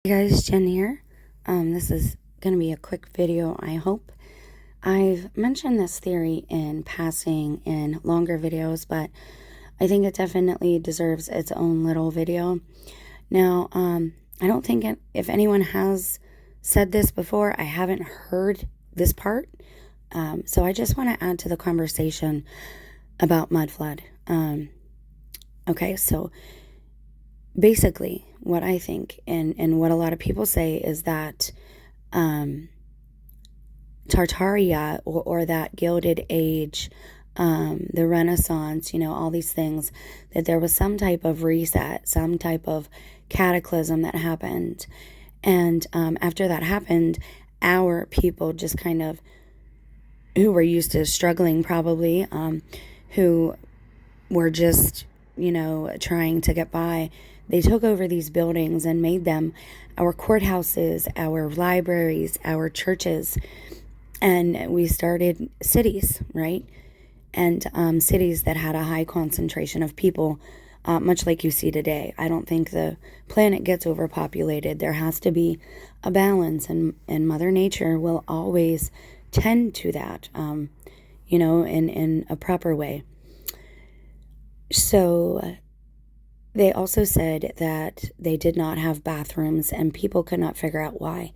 Hey guys, Jen here. This is going to be a quick video, I hope. I've mentioned this theory in passing in longer videos, but I think it definitely deserves its own little video. Now, I don't think if anyone has said this before, I haven't heard this part. So I just want to add to the conversation about mudflood. Okay, so basically, what I think and what a lot of people say is that Tartaria or that Gilded Age, the Renaissance, all these things, that there was some type of reset, some type of cataclysm that happened. And after that happened, our people just kind of, who were used to struggling probably, who were just, trying to get by, they took over these buildings and made them our courthouses, our libraries, our churches, and we started cities, right? And cities that had a high concentration of people, much like you see today. I don't think the planet gets overpopulated. There has to be a balance, and Mother Nature will always tend to that, in a proper way. So they also said that they did not have bathrooms and people could not figure out why.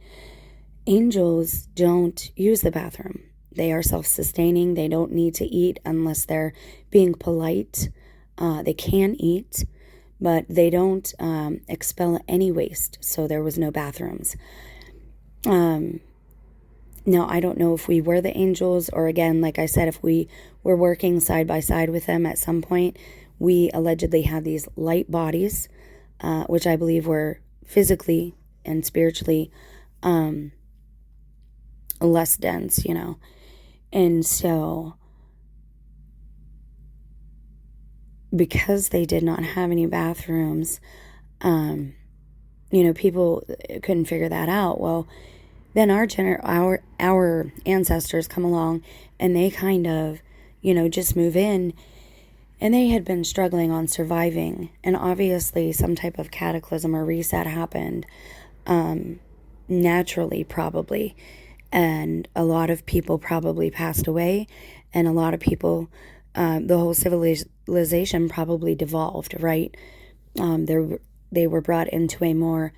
Angels don't use the bathroom. They are self-sustaining. They don't need to eat unless they're being polite. They can eat, but they don't expel any waste, so there was no bathrooms. Now, I don't know if we were the angels, or again, like I said, if we were working side by side with them at some point. We allegedly had these light bodies, which I believe were physically and spiritually less dense, And so, because they did not have any bathrooms, people couldn't figure that out. Well, then our ancestors come along and they kind of, just move in. And they had been struggling on surviving. And obviously some type of cataclysm or reset happened, naturally probably. And a lot of people probably passed away. And a lot of people, the whole civilization probably devolved, right? They were brought into a more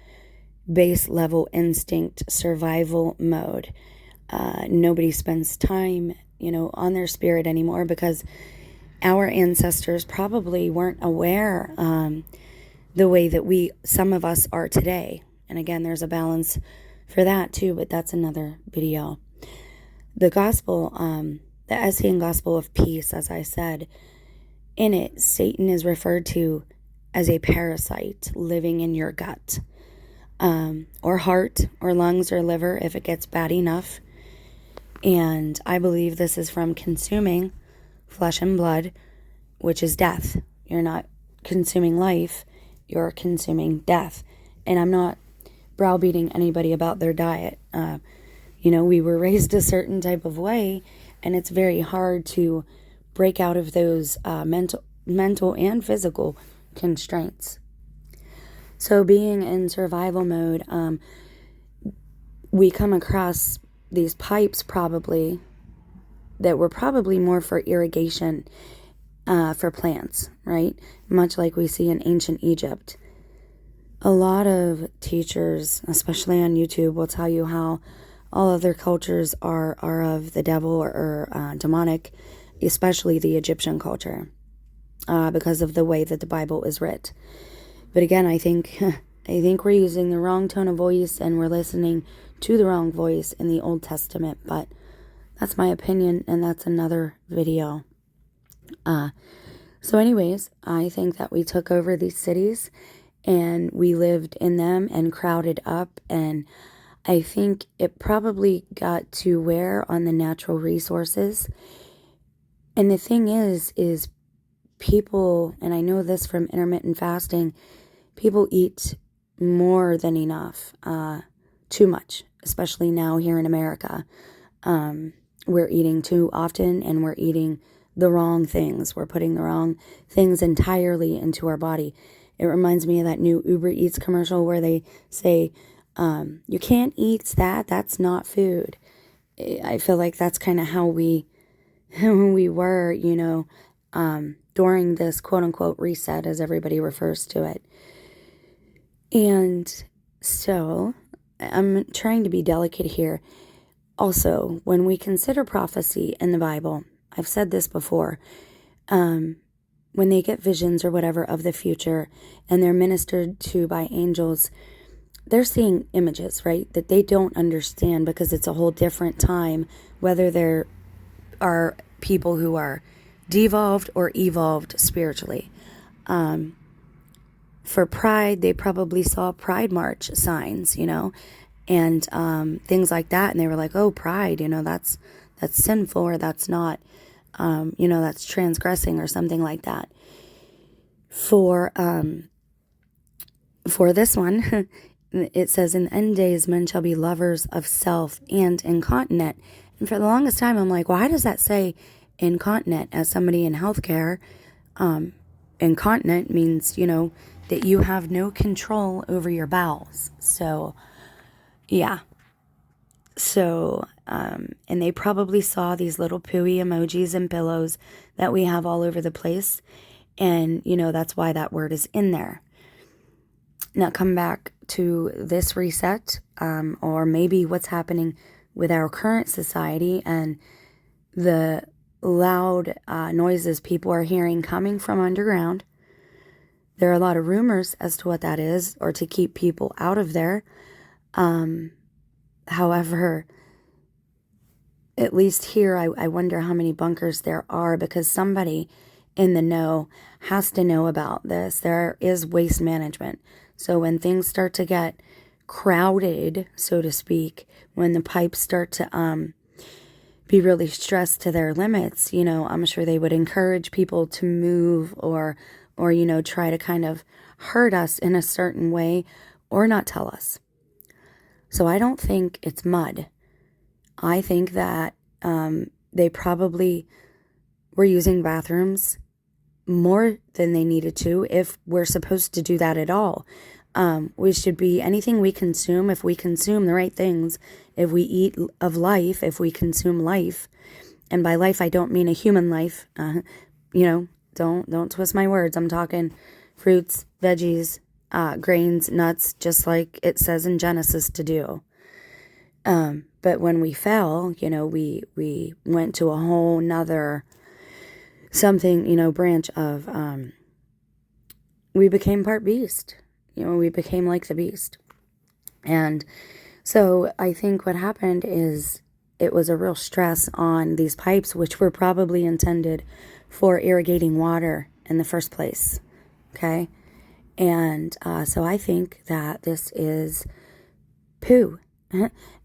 base level instinct survival mode. Nobody spends time, on their spirit anymore because our ancestors probably weren't aware the way that some of us are today. And again, there's a balance for that too, but that's another video. The gospel, the Essene gospel of peace, as I said, in it, Satan is referred to as a parasite living in your gut, or heart, or lungs, or liver, if it gets bad enough. And I believe this is from consuming flesh and blood, which is death. You're not consuming life, you're consuming death. And I'm not browbeating anybody about their diet. We were raised a certain type of way, and it's very hard to break out of those mental and physical constraints. So being in survival mode, we come across these pipes probably that were probably more for irrigation for plants, right? Much like we see in ancient Egypt. A lot of teachers, especially on YouTube, will tell you how all other cultures are of the devil or demonic, especially the Egyptian culture, because of the way that the Bible is writ. But again, I think we're using the wrong tone of voice and we're listening to the wrong voice in the Old Testament, but that's my opinion, and that's another video. So anyways, I think that we took over these cities, and we lived in them and crowded up, and I think it probably got to wear on the natural resources. And the thing is people, and I know this from intermittent fasting, people eat more than enough, too much, especially now here in America. We're eating too often, and we're eating the wrong things. We're putting the wrong things entirely into our body. It reminds me of that new Uber Eats commercial where they say, You can't eat that. That's not food. I feel like that's kind of how we were, during this quote unquote reset, as everybody refers to it. And so I'm trying to be delicate here. Also, when we consider prophecy in the Bible, I've said this before, when they get visions or whatever of the future and they're ministered to by angels, they're seeing images, right, that they don't understand because it's a whole different time, whether there are people who are devolved or evolved spiritually. For pride, they probably saw Pride March signs, and things like that. And they were like, oh, pride, that's sinful, or that's not, that's transgressing or something like that. For this one, it says, in the end days, men shall be lovers of self and incontinent. And for the longest time, I'm like, why does that say incontinent? As somebody in healthcare, incontinent means, that you have no control over your bowels. So, yeah. So, and they probably saw these little pooey emojis and pillows that we have all over the place. And, that's why that word is in there. Now, come back to this reset, or maybe what's happening with our current society and the loud noises people are hearing coming from underground. There are a lot of rumors as to what that is, or to keep people out of there. However, at least here, I wonder how many bunkers there are, because somebody in the know has to know about this. There is waste management. So when things start to get crowded, so to speak, when the pipes start to be really stressed to their limits, I'm sure they would encourage people to move or try to kind of hurt us in a certain way or not tell us. So I don't think it's mud. I think that they probably were using bathrooms more than they needed to, if we're supposed to do that at all. We should be, anything we consume, if we consume the right things, if we eat of life, if we consume life, and by life I don't mean a human life, don't twist my words. I'm talking fruits, veggies, grains, nuts, just like it says in Genesis to do. But when we fell, we went to a whole nother something, branch of, we became part beast. We became like the beast. And so I think what happened is it was a real stress on these pipes, which were probably intended for irrigating water in the first place. Okay. And so I think that this is poo.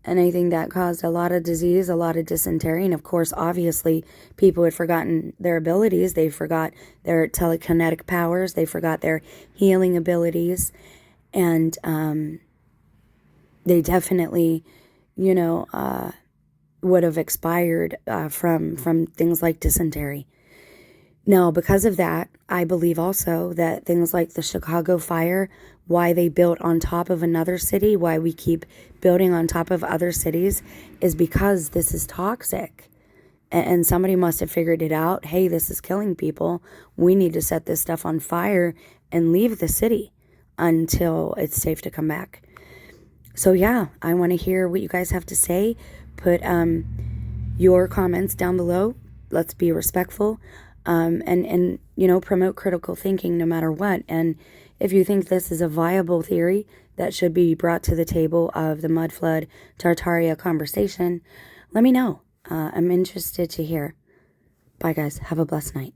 And I think that caused a lot of disease, a lot of dysentery. And of course, obviously, people had forgotten their abilities. They forgot their telekinetic powers. They forgot their healing abilities. And they definitely, would have expired from things like dysentery. Now, because of that, I believe also that things like the Chicago fire, why they built on top of another city, why we keep building on top of other cities, is because this is toxic. And somebody must have figured it out. Hey, this is killing people. We need to set this stuff on fire and leave the city until it's safe to come back. So yeah, I want to hear what you guys have to say. Put your comments down below. Let's be respectful. And promote critical thinking no matter what. And if you think this is a viable theory that should be brought to the table of the Mudflood Tartaria conversation, let me know. I'm interested to hear. Bye, guys. Have a blessed night.